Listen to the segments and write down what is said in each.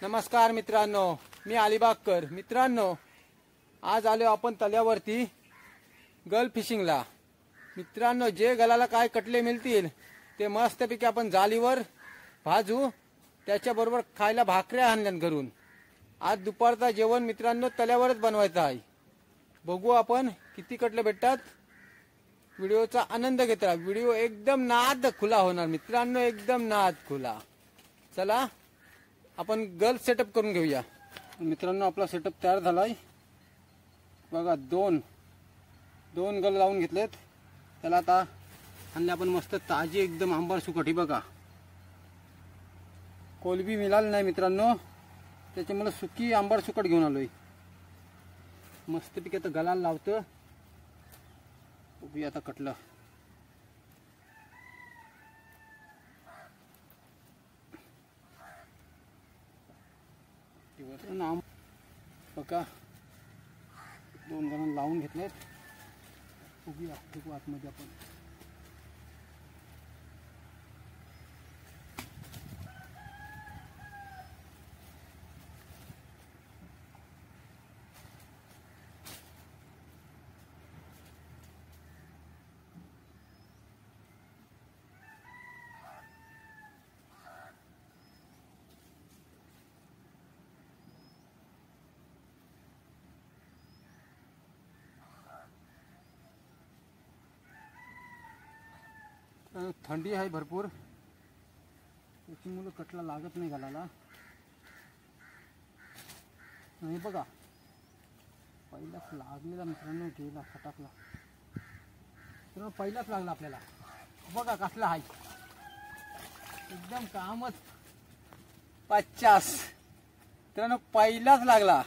नमस्कार मित्रांनो, मी अलिबागकर. मित्रांनो, आज आलो आपण तल्यावरती गल फिशिंगला. मित्रांनो, जे गलाला काय कटले मिळतील ते मस्तपैकी आपण जालीवर भाजू, त्याच्याबरोबर खायला भाकऱ्या आणल्यान घरून. आज दुपारचा जेवण मित्रांनो तल्यावरच बनवायचं आहे. बघू आपण किती कटले भेटतात. व्हिडिओचा आनंद घेत राहा. व्हिडिओ एकदम नाद खुला होणार मित्रांनो, एकदम नाद खुला. चला आपण गल सेटअप करून घेऊया. मित्रांनो, आपला सेटअप तयार झालाय बघा. दोन गल लावून घेतलेत. त्याला आता आणले आपण मस्त ताजी एकदम आंबार सुकट. ही बघा, कोलबी मिळाली नाही मित्रांनो, त्याच्यामुळे सुकी आंबार सुकट घेऊन आलोय. मस्तपैकी आता गलाला लावतो. उभी आता कटलं. बघा, दोन गलांना लावून घेतलेत. उभी आहे आतमध्ये आपण. थंडी आहे भरपूर, त्याच्यामुळे कटला लागत नाही गलाला. नाही बघा, पहिलाच लागलेला मित्रांनो, गेला फटाकला. मित्रांनो, पहिलाच लागला आपल्याला. बघा कसला आहे, एकदम कामच 50. मित्रांनो, पहिलाच लागला.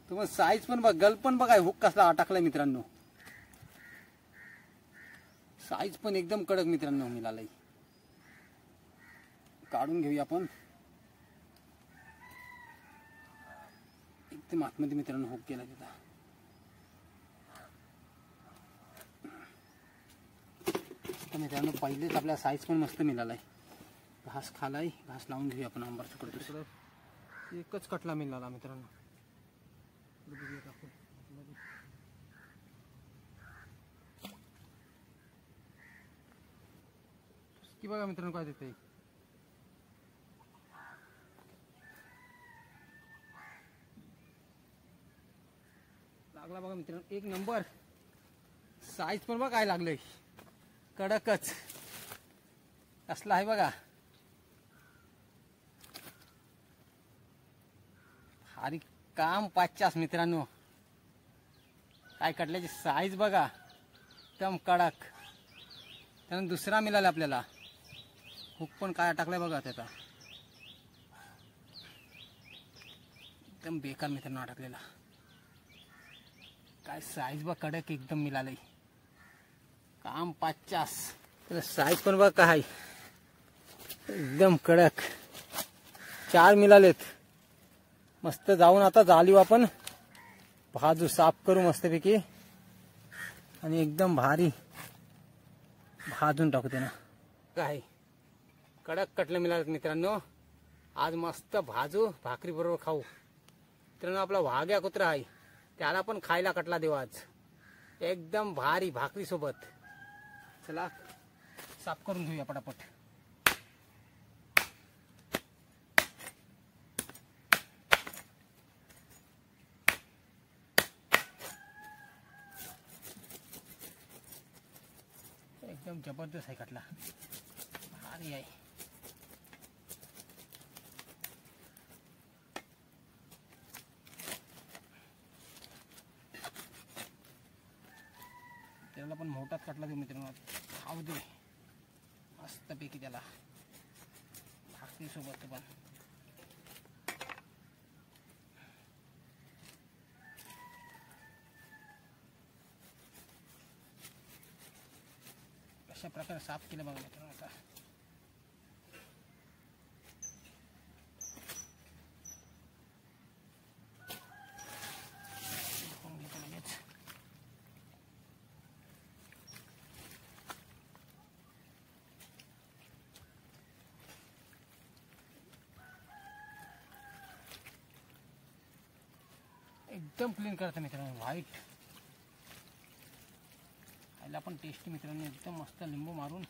तुम्हाला साईज पण बघा, गल पण बघा, हुक कसला अटकलाय मित्रांनो. साईज पण एकदम कडक मित्रांनो मिळालाय. काढून घेऊया आपण. एकदम आतमध्ये मित्रांनो हुक केला त्याचा. तर मित्रांनो, पहिलेच आपल्या साईज पण मस्त मिळालाय. घास खालाय, घास लावून घेऊया आपण आंबार सुकट. दुसरं एकच कटला मिळाला मित्रांनो. की बघा मित्रांनो काय देते. लागला बघा मित्रांनो, एक नंबर. साईज पण बघा काय लागलंय, कडकच कसला आहे बघा. भारी काम 50 मित्रांनो. काय कटल्याची साईज बघा, एकदम कडक. त्यानंतर दुसरा मिळाला आपल्याला. हुक पण काय टाकलाय बघा त्याचा, एकदम बेकार मित्रांनो अटकलेला. काय साईज बघ, कडक एकदम मिळालंय. काम 50. तर साईज पण बघ काय एकदम कडक. 4 मिळालेत. मस्त जाऊन आता जालीव आपण भाजू, साफ करू मस्तपैकी आणि एकदम भारी भाजून टाकू ते ना. काय कडक कटले मिळालेत मित्रांनो. आज मस्त भाजू, भाकरी बरोबर खाऊ. मित्रांनो, आपला वाघ्या कुत्रा आहे, त्याला पण खायला कटला देऊ आज एकदम भारी भाकरी सोबत. चला साफ करून घेऊया पटापट. एकदम जबरदस्त आहे कटला, भारी आहे. त्याला पण मोठाच कटला देऊ मित्रांनो. खाऊ दे मस्तपैकी त्याला भाकरी सोबत पण. अशा प्रकारे साफ केलं बघा मित्रांनो. आता एकदम क्लीन करतं मित्रांनो, व्हाईट खायला पण टेस्टी मित्रांनो, एकदम मस्त लिंबू मारून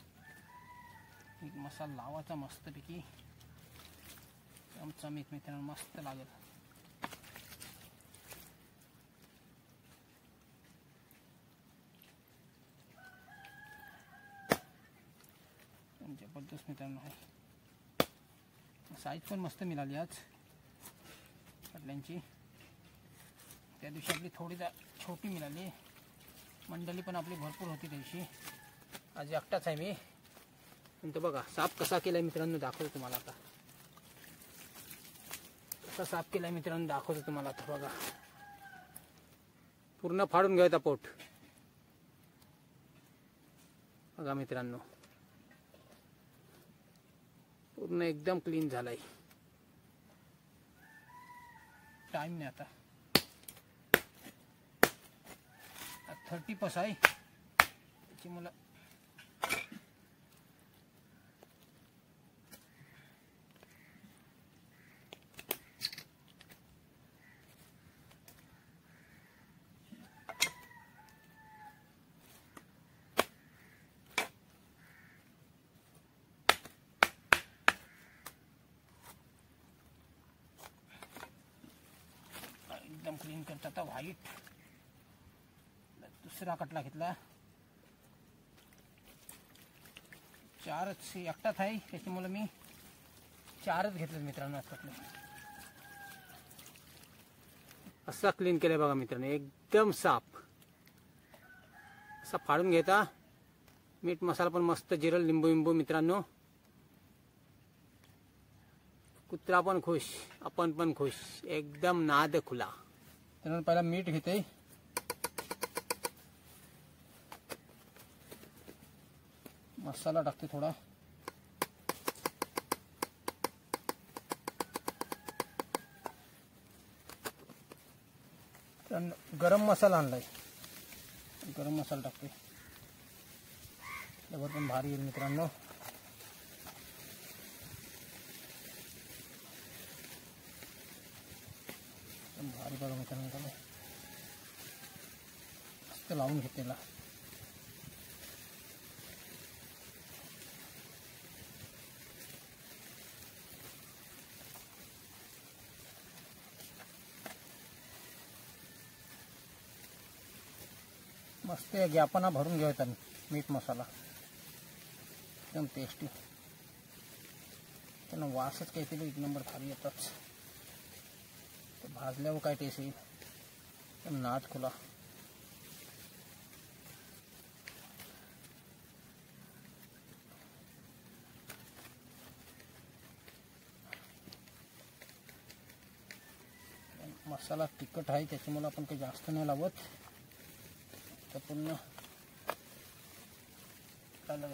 मीठ मसाला लावायचा मस्तपैकी, चमचमीत मित्रांनो मस्त लागेल. जबरदस्त मित्रांनो आहे. साईज पण मस्त मिळाली आज कटल्यांची. त्या दिवशी आपली थोडी छोटी मिळाली, मंडळी पण आपली भरपूर होती त्या दिवशी. आज एकटाच आहे मी. पण बघा साफ कसा केलाय मित्रांनो, दाखवतो तुम्हाला आता. कसा साफ केलाय मित्रांनो दाखवतो तुम्हाला आता. बघा पूर्ण फाडून घ्यायचा पोट. बघा मित्रांनो पूर्ण एकदम क्लीन झालाय. टाइम नाही आता 30 आहे त्याची मला. एकदम क्लीन करता आता. व्हाईट दुसरा कटला घेतला. 4च एकटाच आहे त्याच्यामुळे मी 4च घेतले मित्रांनो. कटले असा क्लीन केलाय बघा मित्रांनो, एकदम साफ. असा फाडून घेता. मीठ मसाला पण मस्त जिरल, लिंबू लिंबू मित्रांनो. कुत्रा पण खुश, आपण पण खुश, एकदम नाद खुला. तर पहिला मीठ घेते. मसाला टाकते थोडा. गरम मसाला आणलाय, गरम मसाला टाकते. फ्लेवर पण भारी येईल मित्रांनो. भारी बघा मित्रांनो, त्याला मस्त लावून घेतलेला. मस्त गॅपना भरून घ्यायचा मीठ मसाला, एकदम टेस्टी. त्यांना वासच काहीतरी 1 नंबर भारी येतात. भाजल्यावर काय टेस्ट येईल, एकदम नाद खुला. मसाला तिखट आहे त्याच्यामुळे आपण काही जास्त नाही लावत. तर पुन्हा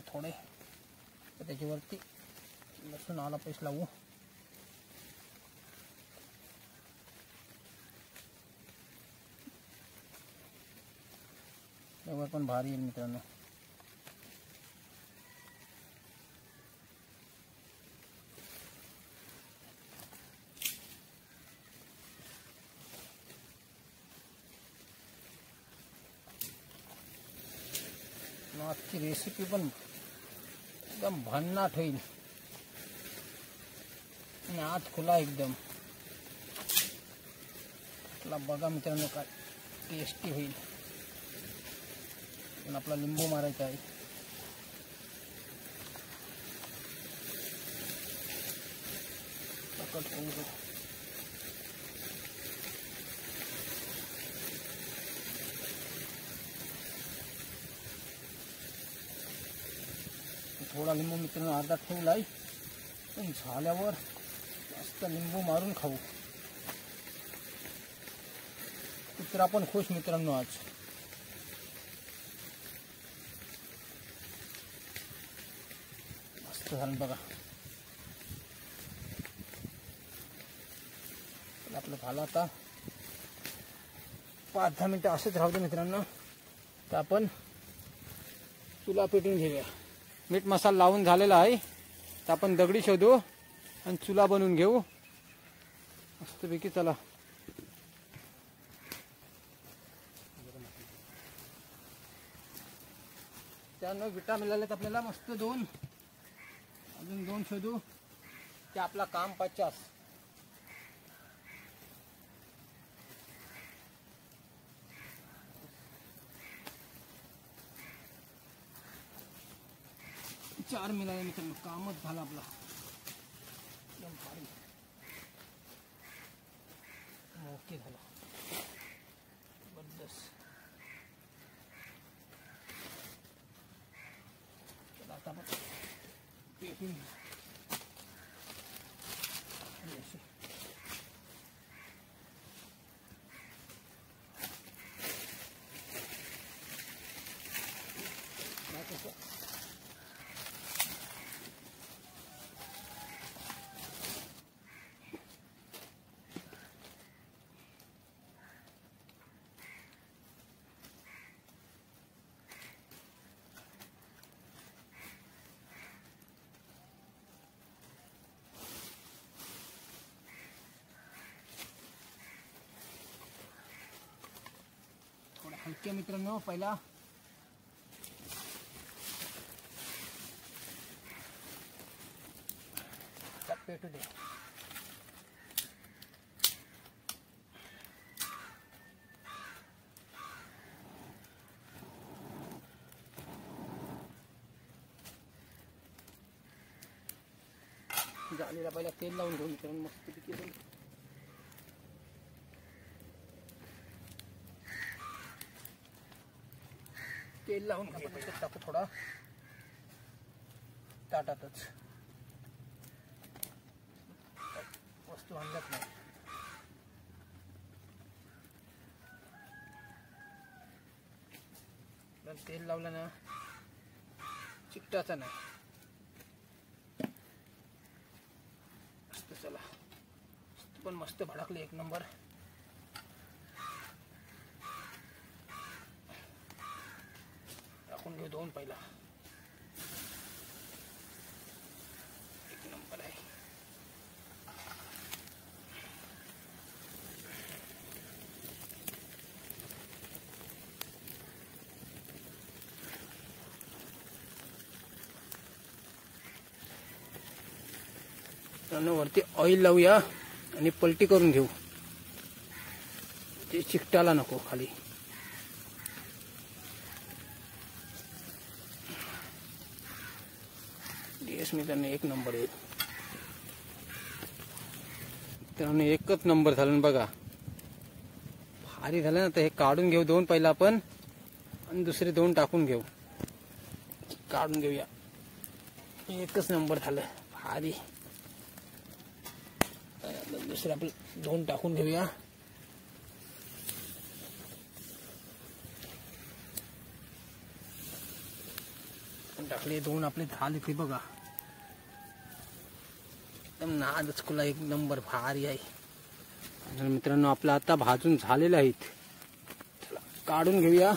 थोडे तर त्याच्यावरती लसूण आला पेस्ट लावू. फ्लेवर पण भारी येईल मित्रांनो. आजची रेसिपी पण एकदम भन्नाट होईल आणि आत खुला एकदम. बघा मित्रांनो काय टेस्टी होईल. पण आपला लिंबू मारायचा आहे. थोडा लिंबू मित्रांनो अर्धा ठेवलाय. पण झाल्यावर मस्त लिंबू मारून खाऊ. कुत्रा पण खुश मित्रांनो आज. मस्त झालं बघा. आपलं झालं आता 5-10 मिनिटं असंच राहू दे मित्रांनो. तर आपण चुला पेटून घेऊया. मीठ मसाला लावून झालेला आहे. तर आपण दगडी शोधू आणि चुला बनवून घेऊ मस्तपैकी. चला मित्रांनो विटा मिळाल्यात आपल्याला मस्त दोन, अजून दोन शोधू की आपला काम 50. चार मिळाले मित्रांनो, कामच झालं आपला. ओके झालं जबरदस्त. आता आपण पेटून हलके मित्रांनो. पहिला पेटू दे. जाळीला पहिला तेल लावून घेऊ मित्रांनो मस्त पैकी. तेल लावून टाकू थोडा ताटातच, वस्तू आणल्यात नाही. तेल लावलं ना चिकटाचा नाही. मस्त चला पण मस्त भडकले एक नंबर. टाकून घेऊ दोन पहिला. एक नंबर आहे. वरती ऑइल लावूया आणि पलटी करून घेऊ. ते चिकटाला नको खाली. मित्रांनो एक नंबर आहे. मित्रांनो एकच नंबर झालं बघा. भारी झालं ना. तर हे काढून घेऊ दोन पहिला आपण आणि दुसरे दोन टाकून घेऊ. काढून घेऊया. एकच नंबर झालं भारी. दुसरे आपले दोन टाकून घेऊया. टाकले दोन आपले झाले ते बघा. एकदम नादच खुला एक नंबर भारी आहे. मित्रांनो आपला आता भाजून झालेले आहेत. चला काढून घेऊया.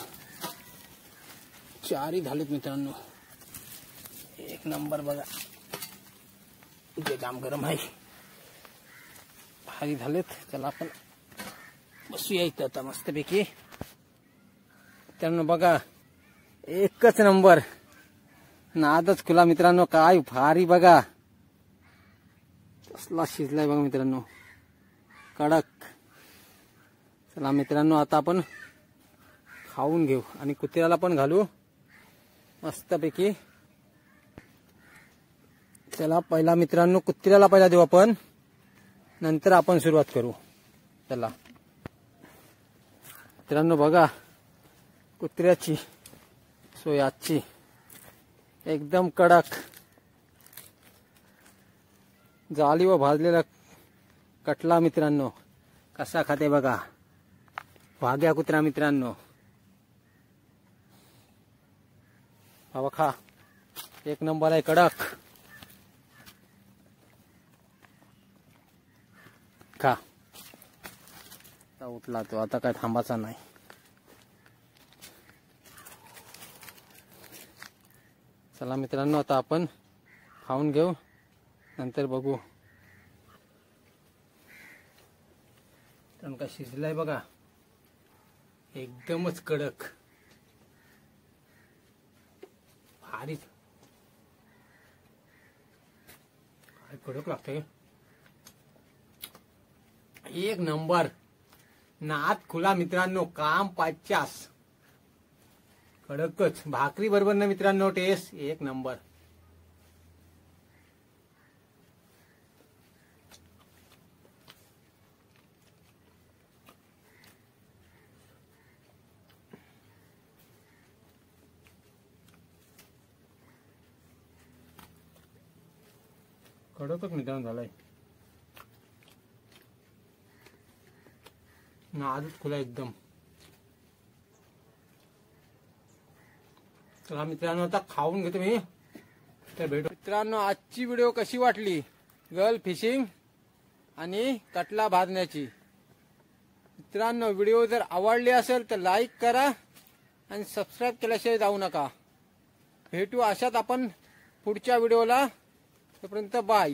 चारही झालेत मित्रांनो एक नंबर बघा. जे काम गरम आहे भारी झालेत. चला आपण बसूया इथं आता मस्तपैकी. मित्रांनो बघा एकच नंबर नादच खुला मित्रांनो. काय भारी बघा कसला शिजलाय बघा मित्रांनो कडक. चला मित्रांनो आता आपण खाऊन घेऊ आणि कुत्र्याला पण घालू मस्तपैकी. चला पहिला मित्रांनो कुत्र्याला पहिला देऊ आपण, नंतर आपण सुरुवात करू. चला मित्रांनो बघा कुत्र्याची सोय आजची एकदम कडक. जाळी व भाजलेला कटला मित्रांनो कसा खाते बघा. वाघ्या कुत्रा मित्रांनो. बाबा खा एक नंबर आहे कडक. खा. उठला तो आता काय थांबायचा नाही. चला मित्रांनो आता आपण खाऊन घेऊ नंतर बघू. का शिजलाय बघा एकदमच कडक. भारीच काय कडक लागतंय एक नंबर नाद खुला मित्रांनो काम 50 कडकच भाकरी बरोबर ना मित्रांनो टेस्ट एक नंबर कडकच मित्रांनो झालाय नादच खुला एकदम चला मित्रांनो आता खाऊन घेतो मी तर भेटू मित्रांनो आजची व्हिडिओ कशी वाटली गर्ल फिशिंग आणि कटला भाजण्याची मित्रांनो व्हिडिओ जर आवडली असेल तर लाईक करा आणि सबस्क्राईब केल्याशिवाय जाऊ नका भेटू अशात आपण पुढच्या व्हिडिओला तोपर्यंत बाय